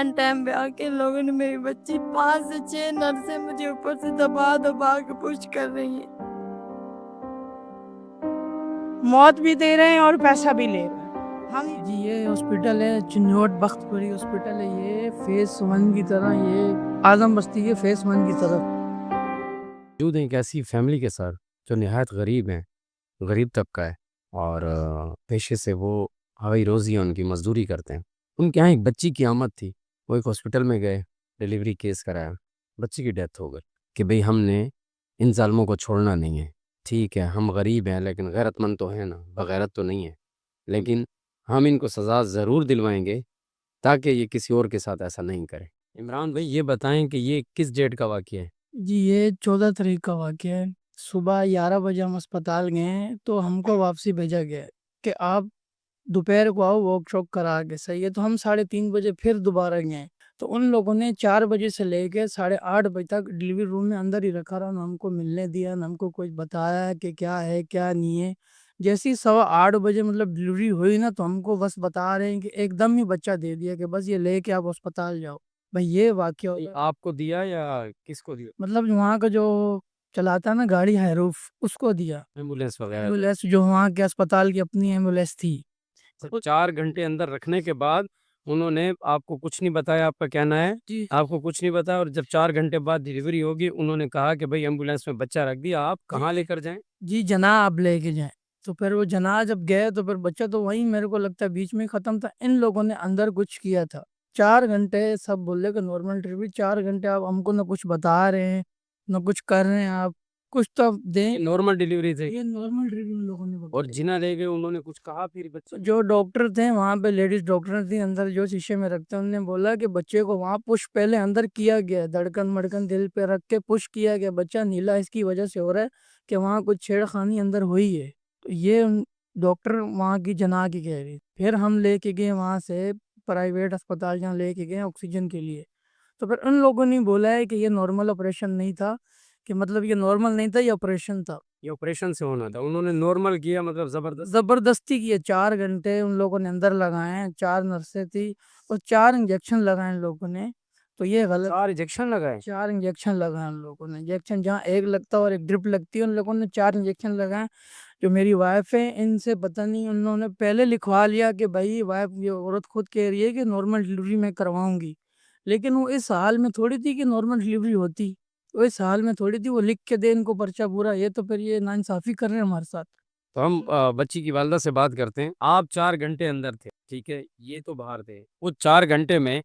And time پہ آ کے ان لوگوں نے میری بچی 5 سے 6 نرسیں مجھے اوپر سے دبا دبا کے پش کر رہی ہیں. موت بھی دے رہے ہیں اور پیسہ بھی لے رہے ہیں. جی یہ ہاسپٹل ہے چنوٹ بخت پوری ہاسپٹل ہے. یہ فیس 1 کی طرح، یہ اعظم بستی کے فیس 1 کی طرف. موجود ہیں ایک ایسی فیملی کے ساتھ جو نہایت غریب ہیں، غریب طبقہ ہے، اور پیشے سے وہ ہوائی روزی ان کی مزدوری کرتے ہیں. ان کے یہاں ایک بچی کی آمد تھی. وہ ایک ہاسپٹل میں گئے، ڈیلیوری کیس کرایا، بچی کی ڈیتھ ہو گئی. کہ بھئی ہم نے ان ظالموں کو چھوڑنا نہیں ہے. ٹھیک ہے ہم غریب ہیں لیکن غیرت مند تو ہیں نا، بغیرت تو نہیں ہے. لیکن ہم ان کو سزا ضرور دلوائیں گے تاکہ یہ کسی اور کے ساتھ ایسا نہیں کرے. عمران بھائی یہ بتائیں کہ یہ کس ڈیٹ کا واقعہ ہے؟ جی یہ 14 تاریخ کا واقعہ ہے. صبح 11 بجے ہم اسپتال گئے ہیں تو ہم کو واپسی بھیجا گیا کہ آپ دوپہر کو آؤ واک شاک کرا کے. صحیح ہے، تو ہم 3:30 بجے پھر دوبارہ گئے. تو ان لوگوں نے 4 بجے سے لے کے 8:30 بجے تک ڈلیوری روم میں اندر ہی رکھا رہا. نہ ہم کو ملنے دیا، نہ ہم کو کچھ بتایا کہ کیا ہے کیا نہیں ہے. جیسی 8:15 بجے ڈلیوری ہوئی نا، تو ہم کو بس بتا رہے ہیں کہ ایک دم ہی بچہ دے دیا کہ بس یہ لے کے آپ اسپتال جاؤ. بھائی یہ واقعہ آپ کو دیا یا کس کو دیا؟ وہاں کا جو چلاتا نا گاڑی ہیروف اس کو دیا. ایمبولینس وغیرہ؟ ایمبولینس جو وہاں کے اسپتال کی اپنی ایمبولینس تھی. 4 گھنٹے اندر رکھنے کے بعد انہوں نے آپ کو کچھ نہیں بتایا؟ آپ کا کہنا ہے جی آپ کو کچھ نہیں بتایا، اور جب 4 گھنٹے بعد ڈلیوری ہوگی انہوں نے کہا کہ بھئی ایمبولینس میں بچہ رکھ دیا، آپ کہاں لے کر جائیں؟ جی جناح آپ لے کے جائیں. تو پھر وہ جناح جب گئے تو پھر بچہ تو وہیں میرے کو لگتا ہے بیچ میں ختم تھا. ان لوگوں نے اندر کچھ کیا تھا. 4 گھنٹے سب بولے کہ نارمل ڈلیوری. 4 گھنٹے آپ ہم کو نہ کچھ بتا رہے ہیں نہ کچھ کر رہے ہیں. آپ کچھ تو دیں. نارمل ڈلیوری تھی یہ نارمل ڈلیوری ان لوگوں نے اور بتائی. جنہ لے گئے انہوں نے کچھ کہا پھر بچے؟ جو ڈاکٹر تھے وہاں پہ، لیڈیز ڈاکٹر تھی اندر جو شیشے میں رکھتے ہیں، انہوں نے بولا کہ بچے کو وہاں پش پہلے اندر کیا گیا، دھڑکن مڑکن دل پہ رکھ کے پش کیا گیا. بچہ نیلا اس کی وجہ سے ہو رہا ہے کہ وہاں کچھ چھیڑ خانی اندر ہوئی ہے. تو یہ ڈاکٹر وہاں کی جناح کی کہہ رہی. پھر ہم لے کے گئے وہاں سے پرائیویٹ اسپتال جہاں لے کے گئے آکسیجن کے لیے. تو پھر ان لوگوں نے بولا ہے کہ یہ نارمل آپریشن نہیں تھا، کہ یہ نارمل نہیں تھا، یہ آپریشن تھا. یہ آپریشن سے ہونا تھا. انہوں نے نارمل کیا، زبردستی کیے. 4 گھنٹے ان لوگوں نے اندر لگائے ہیں. 4 نرسیں تھی اور 4 انجیکشن لگائے ان لوگوں نے. تو یہ غلط. 4 انجیکشن لگائے؟ 4 انجیکشن لگائے ان لوگوں نے. انجیکشن جہاں ایک لگتا اور ایک ڈرپ لگتی ہے، ان لوگوں نے 4 انجیکشن لگائے. جو میری وائف ہے ان سے پتہ نہیں انہوں نے پہلے لکھوا لیا کہ بھائی وائف یہ عورت خود کہہ رہی ہے کہ نارمل ڈلیوری میں کرواؤں گی. لیکن وہ اس حال میں تھوڑی تھی کہ نارمل ڈلیوری ہوتی. وہ اس حال میں تھوڑی تھی وہ لکھ کے دے ان کو پرچہ پورا. یہ تو پھر یہ ناانصافی کر رہے ہیں ہمارے ساتھ. تو ہم بچی کی والدہ سے بات کرتے ہیں. آپ 4 گھنٹے اندر تھے، ٹھیک ہے، یہ تو باہر تھے. وہ 4 گھنٹے میں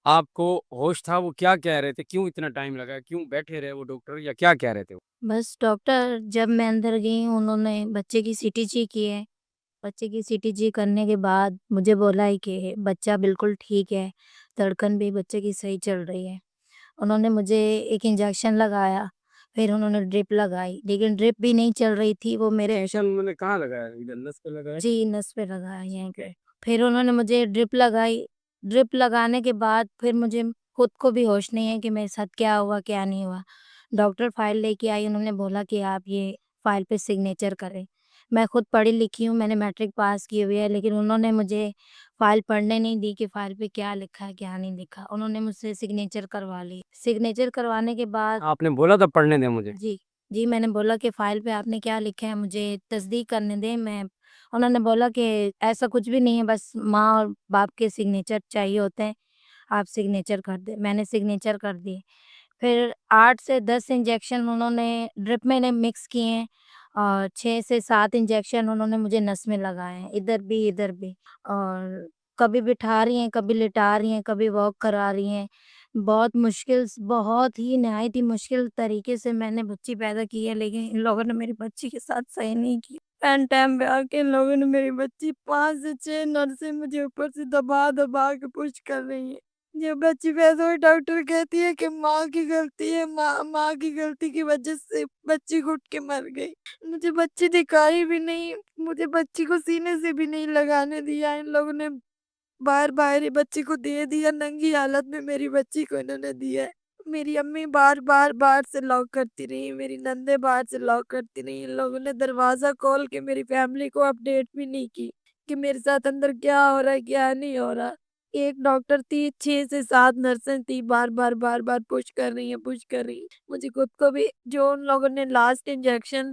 آپ کو ہوش تھا؟ وہ کیا کہہ رہے تھے؟ کیوں اتنا ٹائم لگا؟ کیوں بیٹھے رہے وہ ڈاکٹر، یا کیا کہہ رہے تھے؟ بس ڈاکٹر جب میں اندر گئی انہوں نے بچے کی سی ٹی جی کی ہے. بچے کی سی ٹی جی کرنے کے بعد مجھے بولا ہے کہ بچہ بالکل ٹھیک ہے، دھڑکن بھی بچے کی صحیح چل رہی ہے. انہوں نے مجھے ایک انجیکشن لگایا، پھر انہوں نے ڈرپ لگائی، لیکن ڈرپ بھی نہیں چل رہی تھی. وہ میرے انہوں نے کہاں لگایا؟ ادھر نس پہ لگایا؟ جی نس پہ لگایا یہیں پہ. پھر انہوں نے مجھے ڈرپ لگائی. ڈرپ لگانے کے بعد پھر مجھے خود کو بھی ہوش نہیں ہے کہ میرے ساتھ کیا ہوا کیا نہیں ہوا. ڈاکٹر فائل لے کے آئی. انہوں نے بولا کہ آپ یہ فائل پہ سگنیچر کریں. میں خود پڑھی لکھی ہوں، میں نے میٹرک پاس کی ہوئی ہے، لیکن انہوں نے مجھے فائل پڑھنے نہیں دی کہ فائل پہ کیا لکھا ہے کیا نہیں لکھا. انہوں نے مجھ سے سگنیچر کروا لی. سگنیچر کروانے کے بعد آپ نے بولا تھا پڑھنے دیں مجھے؟ جی میں نے بولا کہ فائل پہ آپ نے کیا لکھا ہے مجھے تصدیق کرنے دیں. انہوں نے بولا کہ ایسا کچھ بھی نہیں ہے، بس ماں اور باپ کے سگنیچر چاہیے ہوتے ہیں، آپ سگنیچر کر دیں. میں نے سگنیچر کر دی. پھر 8 سے 10 انجیکشن انہوں نے ڈرپ میں نے مکس کیے ہیں، اور 6 سے 7 انجیکشن انہوں نے مجھے نس میں لگائے ہیں، ادھر بھی ادھر بھی. اور کبھی بٹھا رہی ہیں، کبھی لٹا رہی ہیں، کبھی واک کرا رہی ہیں. بہت ہی نہایت ہی مشکل طریقے سے میں نے بچی پیدا کی ہے، لیکن ان لوگوں نے میری بچی کے ساتھ صحیح نہیں کی. اینڈ ٹائم پہ آ کے ان لوگوں نے میری بچی 5 سے 6 نرسیں مجھے اوپر سے دبا دبا کے پش کر رہی ہیں. یہ بچی پیدا ہوئی، ڈاکٹر کہتی ہے کہ ماں کی غلطی ہے، ماں کی غلطی کی وجہ سے بچی گھٹ کے مر گئی. مجھے بچی دکھائی بھی نہیں، مجھے بچی کو سینے سے بھی نہیں لگانے دیا. ان لوگوں نے باہر ہی بچی کو دے دیا، ننگی حالت میں میری بچی کو انہوں نے دیا ہے. میری امی بار سے لاک کرتی رہی، میری نندے باہر سے لاک کرتی رہی. ان لوگوں نے دروازہ کھول کے میری فیملی کو اپڈیٹ بھی نہیں کی کہ میرے ساتھ اندر کیا ہو رہا ہے کیا نہیں ہو رہا. ایک ڈاکٹر تھی، 6 سے 7 نرسیں تھی، بار بار پش کر رہی ہیں. مجھے خود کو بھی جو ان لوگوں نے لاسٹ انجیکشن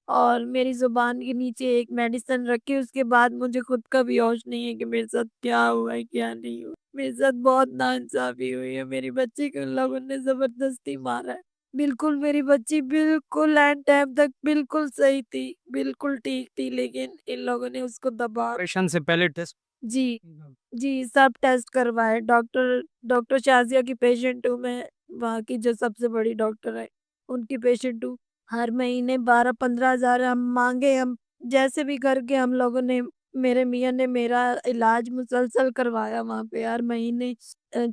اور میری زبان کے نیچے ایک میڈیسن رکھی، اس کے بعد مجھے خود کا بھی ہوش نہیں ہے کہ میرے ساتھ کیا ہوا ہے کیا نہیں ہوا. میرے ساتھ بہت ناانصافی ہوئی ہے. میری بچی کو ان لوگوں نے زبردستی مارا ہے. بالکل میری بچی بالکل اینڈ ٹائم تک بالکل صحیح تھی، بالکل ٹھیک تھی، لیکن ان لوگوں نے اس کو دبا. آپریشن سے پہلے ٹیسٹ جی جی سب ٹیسٹ کروائے. ڈاکٹر شازیہ کی پیشنٹ ہوں میں، وہاں کی جو سب سے بڑی ڈاکٹر ہے ان کی پیشنٹ ہوں. ہر مہینے 12-15 ہزار ہم مانگے، ہم جیسے بھی کر کے ہم لوگوں نے، میرے میاں نے میرا علاج مسلسل کروایا وہاں پہ. ہر مہینے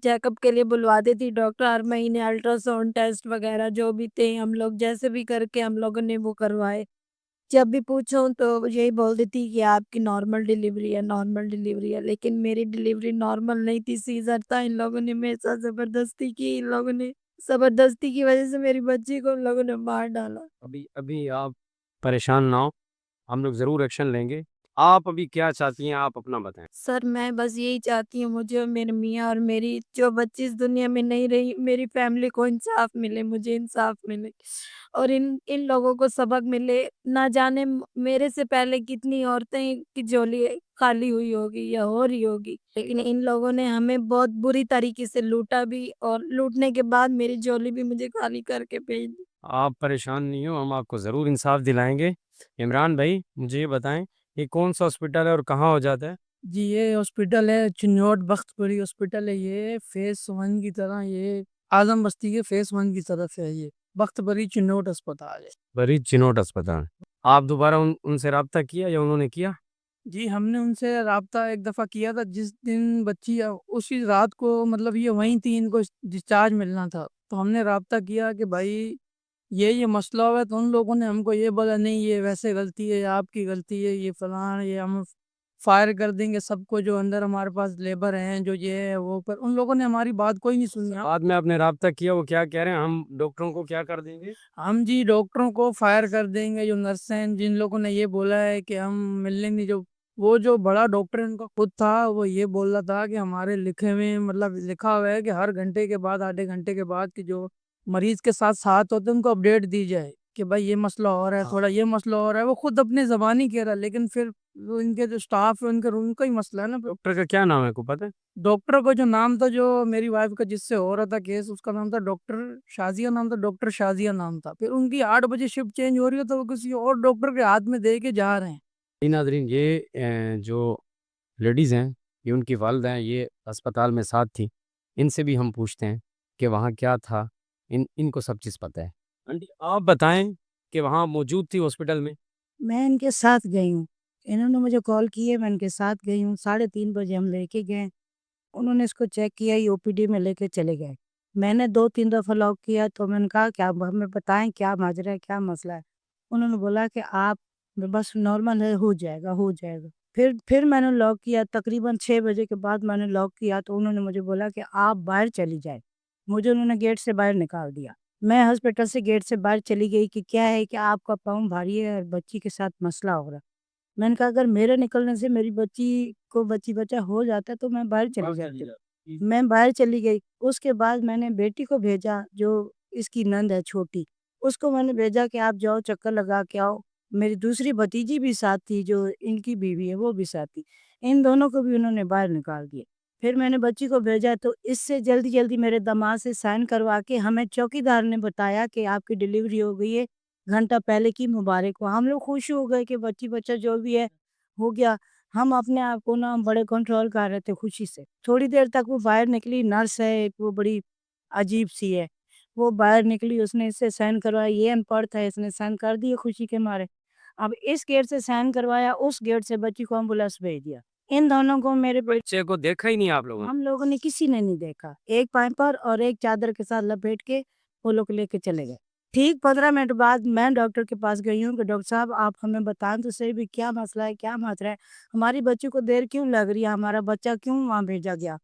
چیک اپ کے لیے بلواتے تھی ڈاکٹر، ہر مہینے الٹرا ساؤنڈ ٹیسٹ وغیرہ جو بھی تھے ہم لوگ جیسے بھی کر کے ہم لوگوں نے وہ کروائے. جب بھی پوچھوں تو یہی بول دیتی کہ آپ کی نارمل ڈیلیوری ہے، لیکن میری ڈیلیوری نارمل نہیں تھی، سیزر تھا. ان لوگوں نے میرے ساتھ زبردستی کی، ان لوگوں نے زبردستی کی وجہ سے میری بچی کو ان لوگوں نے مار ڈالا. ابھی آپ پریشان نہ ہو، ہم لوگ ضرور ایکشن لیں گے. آپ ابھی کیا چاہتی ہیں، آپ اپنا بتائیں. سر میں بس یہی چاہتی ہوں، مجھے اور میرے میاں اور میری جو بچی اس دنیا میں نہیں رہی، میری فیملی کو انصاف ملے، مجھے انصاف ملے اور ان لوگوں کو سبق ملے. نہ جانے میرے سے پہلے کتنی عورتیں کی جولی خالی ہوئی ہوگی یا ہو رہی ہوگی، لیکن ان لوگوں نے ہمیں بہت بری طریقے سے لوٹا بھی، اور لوٹنے کے بعد میری جولی بھی مجھے خالی کر کے بھیج دی. آپ پریشان نہیں ہو، ہم آپ کو ضرور انصاف دلائیں گے. عمران بھائی مجھے یہ بتائیں، یہ کون سا ہاسپٹل ہے اور کہاں ہو جاتا ہے؟ جی یہ ہاسپٹل ہے چنوٹ بخت پوری ہاسپٹل ہے. یہ فیس 1 کی طرح، یہ اعظم بستی کے فیس 1 کی طرف ہے. یہ بخت بری چنوٹ اسپتال ہے. بری چنوٹ اسپتال. آپ دوبارہ ان سے رابطہ کیا یا انہوں نے کیا؟ جی ہم نے ان سے رابطہ ایک دفعہ کیا تھا، جس دن بچی اسی رات کو، مطلب یہ وہیں تھی، ان کو ڈسچارج ملنا تھا. تو ہم نے رابطہ کیا کہ بھائی یہ مسئلہ ہوا ہے. تو ان لوگوں نے ہم کو یہ بولا نہیں یہ ویسے غلطی ہے، آپ کی غلطی ہے، یہ فلاں، یہ ہم فائر کر دیں گے سب کو جو اندر ہمارے پاس لیبر ہیں جو یہ ہے وہ. پر ان لوگوں نے ہماری بات کوئی نہیں سنی. بعد میں آپ نے رابطہ کیا، وہ کیا کہہ رہے ہیں؟ ہم ڈاکٹروں کو کیا کر دیں گے؟ ہم جی ڈاکٹروں کو فائر کر دیں گے. جو نرس ہیں جن لوگوں نے یہ بولا ہے کہ ہم ملنے نہیں، جو بڑا ڈاکٹر ان کا خود تھا، وہ یہ بول رہا تھا کہ ہمارے لکھے ہوئے، مطلب لکھا ہوا ہے کہ ہر گھنٹے کے بعد، آدھے گھنٹے کے بعد کہ جو مریض کے ساتھ ہوتے ہیں ان کو اپڈیٹ دی جائے کہ بھائی یہ مسئلہ ہو رہا ہے، تھوڑا یہ مسئلہ ہو رہا ہے. وہ خود اپنی زبانی کہہ رہا ہے، لیکن پھر وہ ان کے جو سٹاف ہے ان کا ہی مسئلہ ہے نا. ڈاکٹر کا کیا نام ہے، کو پتہ ہے؟ ڈاکٹر کا جو نام تھا، جو میری وائف کا جس سے ہو رہا تھا کیس، اس کا نام تھا ڈاکٹر شازیہ نام تھا. پھر ان کی 8 بجے شفٹ چینج ہو رہی ہے تو وہ کسی اور ڈاکٹر کے ہاتھ میں دے کے جا رہے ہیں. ناظرین، یہ جو لیڈیز ہیں، یہ ان کی والدہ ہیں، یہ اسپتال میں ساتھ تھی. ان سے بھی ہم پوچھتے ہیں کہ وہاں کیا تھا. ان کو سب چیز پتہ ہے. آنٹی آپ بتائیں کہ وہاں موجود تھی ہاسپٹل میں؟ میں ان کے ساتھ گئی ہوں، انہوں نے مجھے کال کی ہے، میں ان کے ساتھ گئی ہوں. 3:30 بجے ہم لے کے گئے، انہوں نے اس کو چیک کیا، او پی ڈی میں لے کے چلے گئے. میں نے 2-3 دفعہ لاک کیا تو میں نے کہا کہ آپ ہمیں بتائیں کیا ماجرا ہے، کیا مسئلہ ہے. انہوں نے بولا کہ آپ بس نارمل ہے، ہو جائے گا. پھر میں نے لاک کیا. تقریباً 6 بجے کے بعد میں نے لاک کیا تو انہوں نے مجھے بولا کہ آپ باہر چلی جائیں. مجھے انہوں نے گیٹ سے باہر نکال دیا. میں ہاسپٹل سے گیٹ سے باہر چلی گئی کہ کیا ہے کہ آپ کا پاؤں بھاری ہے اور بچی کے ساتھ مسئلہ ہو رہا. میں نے کہا اگر میرے نکلنے سے میری بچی کو بچہ ہو جاتا ہے تو میں باہر چلی جاتی. میں باہر چلی گئی. اس کے بعد میں نے بیٹی کو بھیجا، جو اس کی نند ہے چھوٹی، اس کو میں نے بھیجا کہ آپ جاؤ چکر لگا کے آؤ. میری دوسری بھتیجی بھی ساتھ تھی جو ان کی بیوی ہے، وہ بھی ساتھ تھی. ان دونوں کو بھی انہوں نے باہر نکال دیا. پھر میں نے بچی کو بھیجا تو اس سے جلدی میرے دماغ سے سائن کروا کے ہمیں چوکیدار نے بتایا کہ آپ کی ڈیلیوری ہو گئی ہے، گھنٹہ پہلے کی مبارک ہو. ہم لوگ خوش ہو گئے کہ بچہ جو بھی ہے ہو گیا. ہم اپنے آپ کو نا بڑے کنٹرول کر رہے تھے خوشی سے. تھوڑی دیر تک وہ باہر نکلی، نرس ہے ایک، وہ بڑی عجیب سی ہے، وہ باہر نکلی، اس نے اس سے سائن کروایا. یہ ان پڑھ تھا، اس نے سائن کر دیے خوشی کے مارے. اب اس گیٹ سے سائن کروایا، اس گیٹ سے بچی کو ایمبولینس بھیج دیا. ان دونوں کو میرے بچے کو دیکھا ہی نہیں آپ لوگوں نے؟ ہم لوگوں نے کسی نے نہیں دیکھا. ایک پائپر اور ایک چادر کے ساتھ لپیٹ کے وہ لوگ لے کے چلے گئے. ٹھیک 15 منٹ بعد میں ڈاکٹر کے پاس گئی ہوں کہ ڈاکٹر صاحب آپ ہمیں بتائیں تو صحیح بھی کیا مسئلہ ہے، کیا ماجرا ہے، ہماری بچی کو دیر کیوں لگ رہی ہے، ہمارا بچہ کیوں وہاں بھیجا گیا.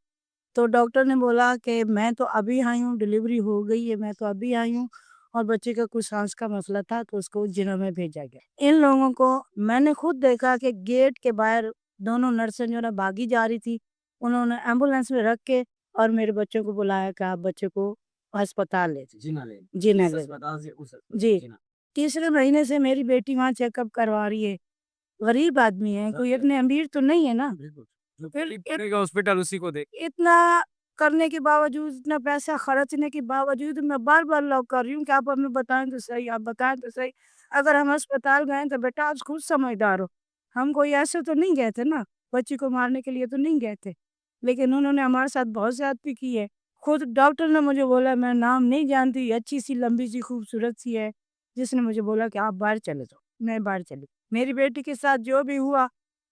تو ڈاکٹر نے بولا کہ میں تو ابھی آئی ہوں، ڈیلیوری ہو گئی ہے، میں تو ابھی آئی ہوں، اور بچے کا کچھ سانس کا مسئلہ تھا تو اس کو جنوں میں بھیجا گیا. ان لوگوں کو میں نے خود دیکھا کہ گیٹ کے باہر دونوں نرسیں جو نا بھاگی جا رہی تھی. انہوں نے ایمبولینس میں رکھ کے اور میرے بچوں کو بلایا کہ آپ بچے کو ہسپتال لے جائیں۔ جی نہیں لے جی 3 مہینے سے میری بیٹی وہاں چیک اپ کروا رہی ہے۔ غریب آدمی ہے، کوئی اتنے امیر تو نہیں ہے نا، ہاسپٹل اسی کو دے اتنا کرنے کے باوجود، اتنا پیسہ خرچنے کے باوجود میں بار بار لاک کر رہی ہوں کہ آپ ہمیں بتائیں تو صحیح، آپ بتائیں تو صحیح۔ اگر ہم اسپتال گئے تو بیٹا آپ خود سمجھدار ہو، ہم کوئی ایسے تو نہیں گئے تھے نا، بچی کو مارنے کے لیے تو نہیں گئے تھے، لیکن انہوں نے ہمارے ساتھ بہت زیادتی کی ہے۔ خود ڈاکٹر نے مجھے بولا، میں نام نہیں جانتی، اچھی سی لمبی سی خوبصورت سی ہے، جس نے مجھے بولا کہ آپ باہر چلے جاؤ۔ میں باہر چلی، میری بیٹی کے ساتھ جو بھی ہوا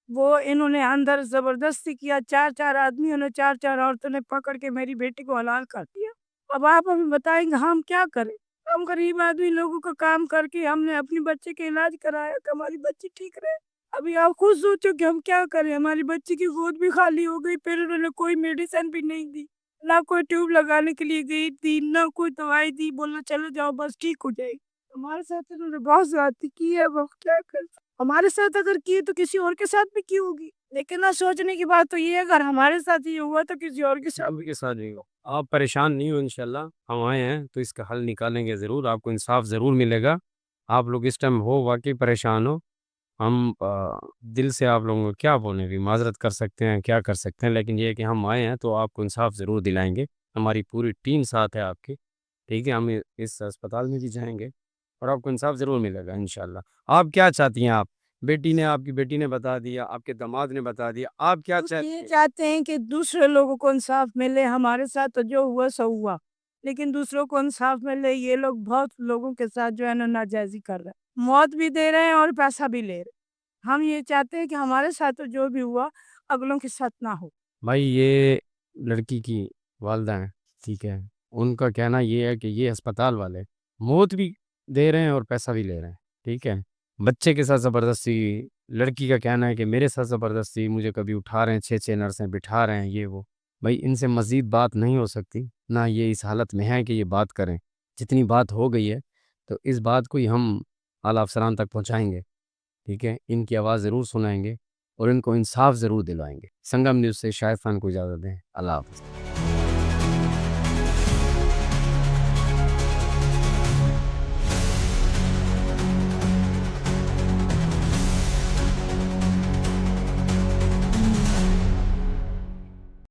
وہ انہوں نے اندر زبردستی کیا، 4 آدمیوں نے، 4 عورتوں نے پکڑ کے میری بیٹی کو حلال کر دیا۔ اب آپ ہمیں بتائیں گے ہم کیا کریں؟ ہم غریب آدمی لوگوں کا کام کر کے ہم نے اپنی بچے کے علاج کرایا کہ ہماری بچی ٹھیک رہے۔ ابھی آپ خود سوچو کہ ہم کیا کریں، ہماری بچی کی گود بھی خالی ہو گئی، پھر انہوں نے کوئی میڈیسن بھی نہیں دی، نہ کوئی ٹیوب لگانے کے لیے گئی تھی، نہ کوئی دوائی دی، بولا چلو جاؤ بس ٹھیک ہو جائے گی۔ ہمارے ساتھ انہوں نے بہت زیادتی کی ہے، وہ کیا کر، ہمارے ساتھ اگر کی تو کسی اور کے ساتھ بھی کی ہوگی، لیکن نہ سوچنے کی بات تو یہ ہے اگر ہمارے ساتھ یہ ہوا تو کسی اور کے ساتھ۔ کے ساتھ نہیں ہو۔ آپ پریشان نہیں ہو، انشاءاللہ ہم آئے ہیں تو اس کا حل نکالیں گے ضرور، آپ کو انصاف ضرور ملے گا۔ آپ لوگ اس ٹائم ہو واقعی پریشان ہو، ہم دل سے آپ لوگوں کو کیا بولیں گے، معذرت کر سکتے ہیں، کیا کر سکتے ہیں، لیکن یہ ہے کہ ہم آئے ہیں تو آپ کو انصاف ضرور دلائیں گے، ہماری پوری ٹیم ساتھ ہے آپ کی، ٹھیک ہے، ہم اس اسپتال میں بھی جائیں گے اور آپ کو انصاف ضرور ملے گا انشاءاللہ۔ آپ کیا چاہتی ہیں؟ آپ آپ کی بیٹی نے بتا دیا، آپ کے داماد نے بتا دیا، آپ کیا چاہتے یہ ہیں؟ چاہتے ہیں کہ دوسرے لوگوں کو انصاف ملے، ہمارے ساتھ تو جو ہوا سو ہوا، لیکن دوسروں کو انصاف ملے۔ یہ لوگ بہت لوگوں کے ساتھ جو ہے نا ناجائزی کر رہے ہیں، موت بھی دے رہے ہیں اور پیسہ بھی لے رہے ہیں۔ ہم یہ چاہتے ہیں کہ ہمارے ساتھ تو جو بھی ہوا اگلوں کے ساتھ نہ ہو۔ بھائی یہ لڑکی کی والدہ ہیں، ٹھیک ہے، ان کا کہنا یہ ہے کہ یہ اسپتال والے موت بھی دے رہے ہیں اور پیسہ بھی لے رہے ہیں، ٹھیک ہے، بچے کے ساتھ زبردستی، لڑکی کا کہنا ہے کہ میرے ساتھ زبردستی مجھے کبھی اٹھا رہے ہیں، 6 نرسیں بٹھا رہے ہیں، یہ وہ۔ بھائی ان سے مزید بات نہیں ہو سکتی، نہ یہ اس حالت میں ہے کہ یہ بات کریں، جتنی بات ہو گئی ہے تو اس بات کو ہی ہم اعلیٰ افسران تک پہنچائیں گے، ٹھیک ہے، ان کی آواز ضرور سنائیں گے اور ان کو انصاف ضرور دلوائیں گے۔ سنگم نیوز سے شاہد خان کو اجازت دیں، اللہ حافظ۔